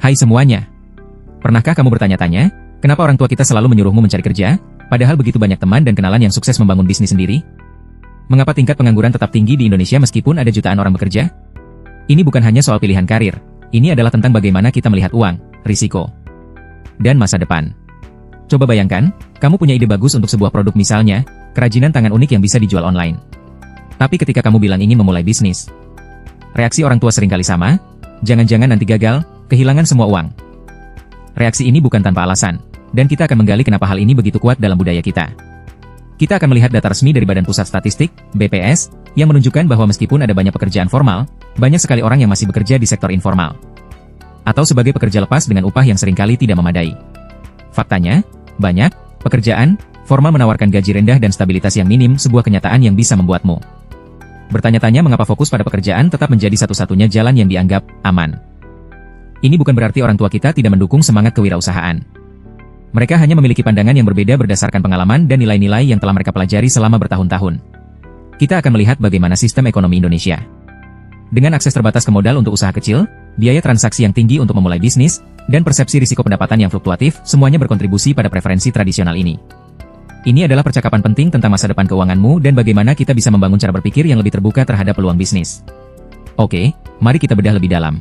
Hai semuanya. Pernahkah kamu bertanya-tanya, kenapa orang tua kita selalu menyuruhmu mencari kerja, padahal begitu banyak teman dan kenalan yang sukses membangun bisnis sendiri? Mengapa tingkat pengangguran tetap tinggi di Indonesia meskipun ada jutaan orang bekerja? Ini bukan hanya soal pilihan karir, ini adalah tentang bagaimana kita melihat uang, risiko, dan masa depan. Coba bayangkan, kamu punya ide bagus untuk sebuah produk misalnya, kerajinan tangan unik yang bisa dijual online. Tapi ketika kamu bilang ingin memulai bisnis, reaksi orang tua seringkali sama, jangan-jangan nanti gagal, kehilangan semua uang. Reaksi ini bukan tanpa alasan, dan kita akan menggali kenapa hal ini begitu kuat dalam budaya kita. Kita akan melihat data resmi dari Badan Pusat Statistik, BPS, yang menunjukkan bahwa meskipun ada banyak pekerjaan formal, banyak sekali orang yang masih bekerja di sektor informal. Atau sebagai pekerja lepas dengan upah yang seringkali tidak memadai. Faktanya, banyak pekerjaan formal menawarkan gaji rendah dan stabilitas yang minim, sebuah kenyataan yang bisa membuatmu bertanya-tanya mengapa fokus pada pekerjaan tetap menjadi satu-satunya jalan yang dianggap aman. Ini bukan berarti orang tua kita tidak mendukung semangat kewirausahaan. Mereka hanya memiliki pandangan yang berbeda berdasarkan pengalaman dan nilai-nilai yang telah mereka pelajari selama bertahun-tahun. Kita akan melihat bagaimana sistem ekonomi Indonesia. Dengan akses terbatas ke modal untuk usaha kecil, biaya transaksi yang tinggi untuk memulai bisnis, dan persepsi risiko pendapatan yang fluktuatif, semuanya berkontribusi pada preferensi tradisional ini. Ini adalah percakapan penting tentang masa depan keuanganmu dan bagaimana kita bisa membangun cara berpikir yang lebih terbuka terhadap peluang bisnis. Oke, mari kita bedah lebih dalam.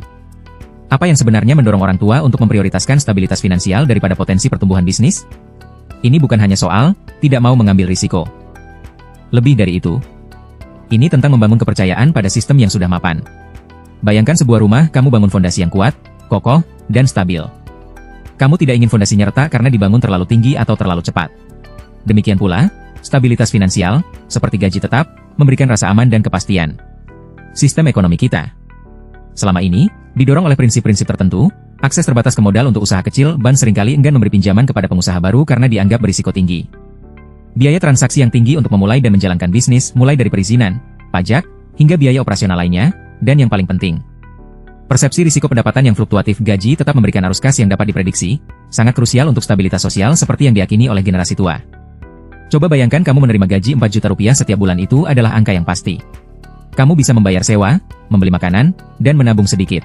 Apa yang sebenarnya mendorong orang tua untuk memprioritaskan stabilitas finansial daripada potensi pertumbuhan bisnis? Ini bukan hanya soal tidak mau mengambil risiko. Lebih dari itu, ini tentang membangun kepercayaan pada sistem yang sudah mapan. Bayangkan sebuah rumah kamu bangun fondasi yang kuat, kokoh, dan stabil. Kamu tidak ingin fondasinya retak karena dibangun terlalu tinggi atau terlalu cepat. Demikian pula, stabilitas finansial, seperti gaji tetap, memberikan rasa aman dan kepastian. Sistem ekonomi kita selama ini didorong oleh prinsip-prinsip tertentu, akses terbatas ke modal untuk usaha kecil, bank seringkali enggan memberi pinjaman kepada pengusaha baru karena dianggap berisiko tinggi. Biaya transaksi yang tinggi untuk memulai dan menjalankan bisnis, mulai dari perizinan, pajak, hingga biaya operasional lainnya, dan yang paling penting, persepsi risiko pendapatan yang fluktuatif. Gaji tetap memberikan arus kas yang dapat diprediksi, sangat krusial untuk stabilitas sosial seperti yang diyakini oleh generasi tua. Coba bayangkan kamu menerima gaji 4 juta rupiah setiap bulan, itu adalah angka yang pasti. Kamu bisa membayar sewa, membeli makanan, dan menabung sedikit.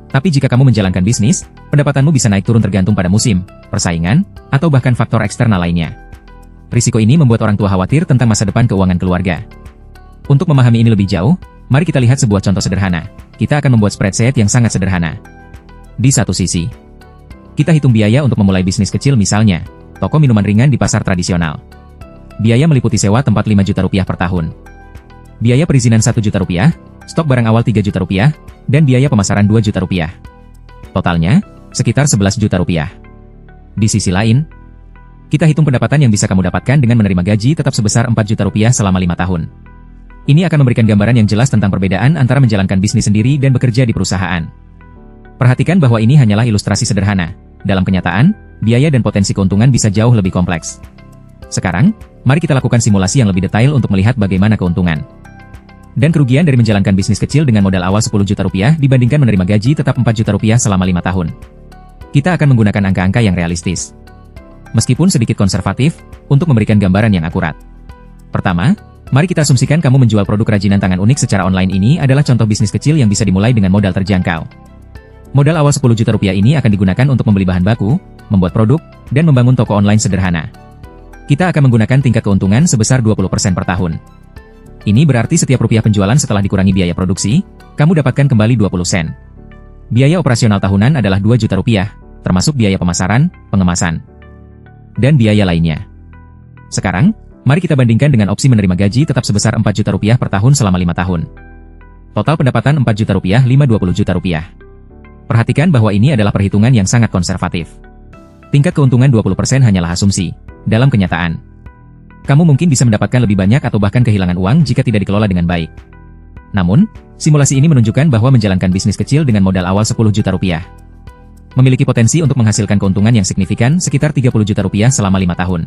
Tapi jika kamu menjalankan bisnis, pendapatanmu bisa naik turun tergantung pada musim, persaingan, atau bahkan faktor eksternal lainnya. Risiko ini membuat orang tua khawatir tentang masa depan keuangan keluarga. Untuk memahami ini lebih jauh, mari kita lihat sebuah contoh sederhana. Kita akan membuat spreadsheet yang sangat sederhana. Di satu sisi, kita hitung biaya untuk memulai bisnis kecil, misalnya toko minuman ringan di pasar tradisional. Biaya meliputi sewa tempat 5 juta rupiah per tahun. Biaya perizinan 1 juta rupiah, stok barang awal 3 juta rupiah, dan biaya pemasaran 2 juta rupiah. Totalnya, sekitar 11 juta rupiah. Di sisi lain, kita hitung pendapatan yang bisa kamu dapatkan dengan menerima gaji tetap sebesar 4 juta rupiah selama 5 tahun. Ini akan memberikan gambaran yang jelas tentang perbedaan antara menjalankan bisnis sendiri dan bekerja di perusahaan. Perhatikan bahwa ini hanyalah ilustrasi sederhana. Dalam kenyataan, biaya dan potensi keuntungan bisa jauh lebih kompleks. Sekarang, mari kita lakukan simulasi yang lebih detail untuk melihat bagaimana keuntungan dan kerugian dari menjalankan bisnis kecil dengan modal awal 10 juta rupiah dibandingkan menerima gaji tetap 4 juta rupiah selama 5 tahun. Kita akan menggunakan angka-angka yang realistis, meskipun sedikit konservatif, untuk memberikan gambaran yang akurat. Pertama, mari kita asumsikan kamu menjual produk kerajinan tangan unik secara online. Ini adalah contoh bisnis kecil yang bisa dimulai dengan modal terjangkau. Modal awal 10 juta rupiah ini akan digunakan untuk membeli bahan baku, membuat produk, dan membangun toko online sederhana. Kita akan menggunakan tingkat keuntungan sebesar 20% per tahun. Ini berarti setiap rupiah penjualan setelah dikurangi biaya produksi, kamu dapatkan kembali 20 sen. Biaya operasional tahunan adalah 2 juta rupiah, termasuk biaya pemasaran, pengemasan, dan biaya lainnya. Sekarang, mari kita bandingkan dengan opsi menerima gaji tetap sebesar 4 juta rupiah per tahun selama 5 tahun. Total pendapatan 4 juta rupiah, 20 juta rupiah. Perhatikan bahwa ini adalah perhitungan yang sangat konservatif. Tingkat keuntungan 20% hanyalah asumsi. Dalam kenyataan, kamu mungkin bisa mendapatkan lebih banyak atau bahkan kehilangan uang jika tidak dikelola dengan baik. Namun, simulasi ini menunjukkan bahwa menjalankan bisnis kecil dengan modal awal 10 juta rupiah memiliki potensi untuk menghasilkan keuntungan yang signifikan sekitar 30 juta rupiah selama 5 tahun.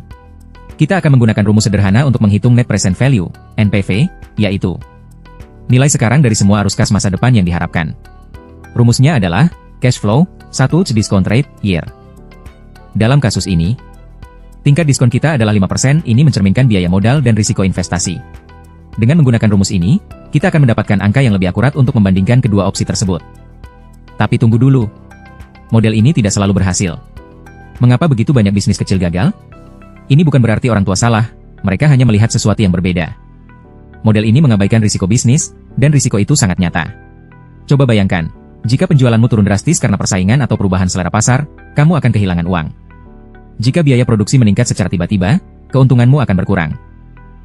Kita akan menggunakan rumus sederhana untuk menghitung Net Present Value, NPV, yaitu nilai sekarang dari semua arus kas masa depan yang diharapkan. Rumusnya adalah cash flow, 1 discount rate, year. Dalam kasus ini, tingkat diskon kita adalah 5%, ini mencerminkan biaya modal dan risiko investasi. Dengan menggunakan rumus ini, kita akan mendapatkan angka yang lebih akurat untuk membandingkan kedua opsi tersebut. Tapi tunggu dulu. model ini tidak selalu berhasil. Mengapa begitu banyak bisnis kecil gagal? Ini bukan berarti orang tua salah, mereka hanya melihat sesuatu yang berbeda. Model ini mengabaikan risiko bisnis, dan risiko itu sangat nyata. Coba bayangkan, jika penjualanmu turun drastis karena persaingan atau perubahan selera pasar, kamu akan kehilangan uang. Jika biaya produksi meningkat secara tiba-tiba, keuntunganmu akan berkurang.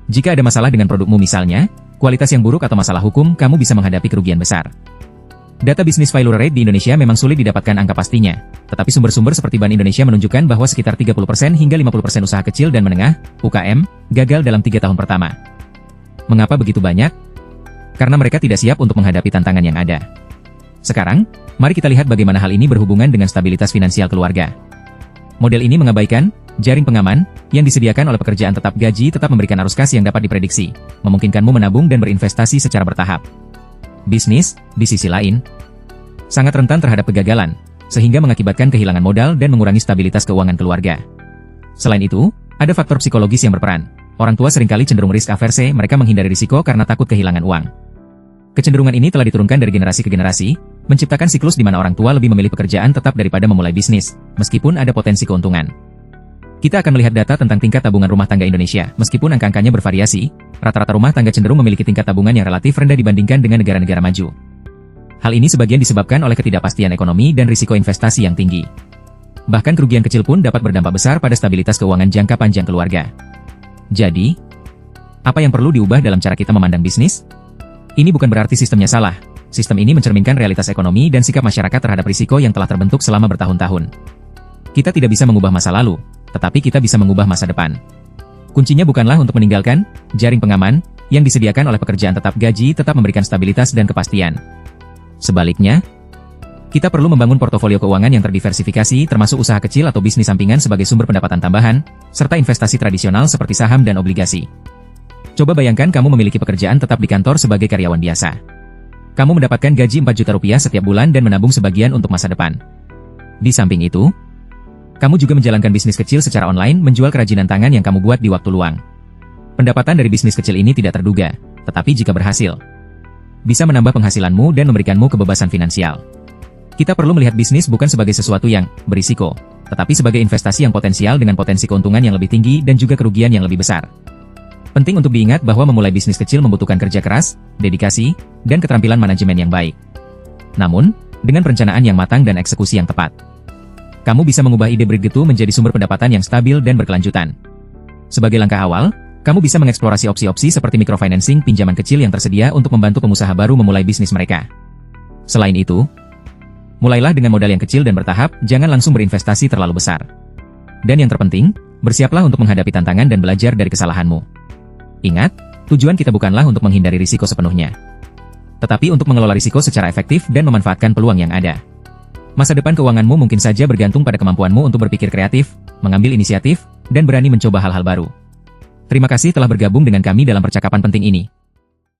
Jika ada masalah dengan produkmu misalnya, kualitas yang buruk atau masalah hukum, kamu bisa menghadapi kerugian besar. Data bisnis failure rate di Indonesia memang sulit didapatkan angka pastinya, tetapi sumber-sumber seperti Bank Indonesia menunjukkan bahwa sekitar 30% hingga 50% usaha kecil dan menengah, UKM, gagal dalam 3 tahun pertama. Mengapa begitu banyak? Karena mereka tidak siap untuk menghadapi tantangan yang ada. Sekarang, mari kita lihat bagaimana hal ini berhubungan dengan stabilitas finansial keluarga. Model ini mengabaikan jaring pengaman yang disediakan oleh pekerjaan tetap gaji tetap memberikan arus kas yang dapat diprediksi, memungkinkanmu menabung dan berinvestasi secara bertahap. Bisnis, di sisi lain, sangat rentan terhadap kegagalan, sehingga mengakibatkan kehilangan modal dan mengurangi stabilitas keuangan keluarga. Selain itu, ada faktor psikologis yang berperan. Orang tua seringkali cenderung risk averse, mereka menghindari risiko karena takut kehilangan uang. Kecenderungan ini telah diturunkan dari generasi ke generasi, menciptakan siklus di mana orang tua lebih memilih pekerjaan tetap daripada memulai bisnis, meskipun ada potensi keuntungan. Kita akan melihat data tentang tingkat tabungan rumah tangga Indonesia. Meskipun angka-angkanya bervariasi, rata-rata rumah tangga cenderung memiliki tingkat tabungan yang relatif rendah dibandingkan dengan negara-negara maju. Hal ini sebagian disebabkan oleh ketidakpastian ekonomi dan risiko investasi yang tinggi. Bahkan kerugian kecil pun dapat berdampak besar pada stabilitas keuangan jangka panjang keluarga. Jadi, apa yang perlu diubah dalam cara kita memandang bisnis? Ini bukan berarti sistemnya salah. Sistem ini mencerminkan realitas ekonomi dan sikap masyarakat terhadap risiko yang telah terbentuk selama bertahun-tahun. Kita tidak bisa mengubah masa lalu, tetapi kita bisa mengubah masa depan. Kuncinya bukanlah untuk meninggalkan jaring pengaman yang disediakan oleh pekerjaan tetap gaji tetap memberikan stabilitas dan kepastian. Sebaliknya, kita perlu membangun portofolio keuangan yang terdiversifikasi termasuk usaha kecil atau bisnis sampingan sebagai sumber pendapatan tambahan, serta investasi tradisional seperti saham dan obligasi. Coba bayangkan kamu memiliki pekerjaan tetap di kantor sebagai karyawan biasa. Kamu mendapatkan gaji 4 juta rupiah setiap bulan dan menabung sebagian untuk masa depan. Di samping itu, kamu juga menjalankan bisnis kecil secara online menjual kerajinan tangan yang kamu buat di waktu luang. Pendapatan dari bisnis kecil ini tidak terduga, tetapi jika berhasil, bisa menambah penghasilanmu dan memberikanmu kebebasan finansial. Kita perlu melihat bisnis bukan sebagai sesuatu yang berisiko, tetapi sebagai investasi yang potensial dengan potensi keuntungan yang lebih tinggi dan juga kerugian yang lebih besar. Penting untuk diingat bahwa memulai bisnis kecil membutuhkan kerja keras, dedikasi, dan keterampilan manajemen yang baik. Namun, dengan perencanaan yang matang dan eksekusi yang tepat, kamu bisa mengubah ide bergetu menjadi sumber pendapatan yang stabil dan berkelanjutan. Sebagai langkah awal, kamu bisa mengeksplorasi opsi-opsi seperti microfinancing pinjaman kecil yang tersedia untuk membantu pengusaha baru memulai bisnis mereka. Selain itu, mulailah dengan modal yang kecil dan bertahap, jangan langsung berinvestasi terlalu besar. Dan yang terpenting, bersiaplah untuk menghadapi tantangan dan belajar dari kesalahanmu. Ingat, tujuan kita bukanlah untuk menghindari risiko sepenuhnya, tetapi untuk mengelola risiko secara efektif dan memanfaatkan peluang yang ada. Masa depan keuanganmu mungkin saja bergantung pada kemampuanmu untuk berpikir kreatif, mengambil inisiatif, dan berani mencoba hal-hal baru. Terima kasih telah bergabung dengan kami dalam percakapan penting ini.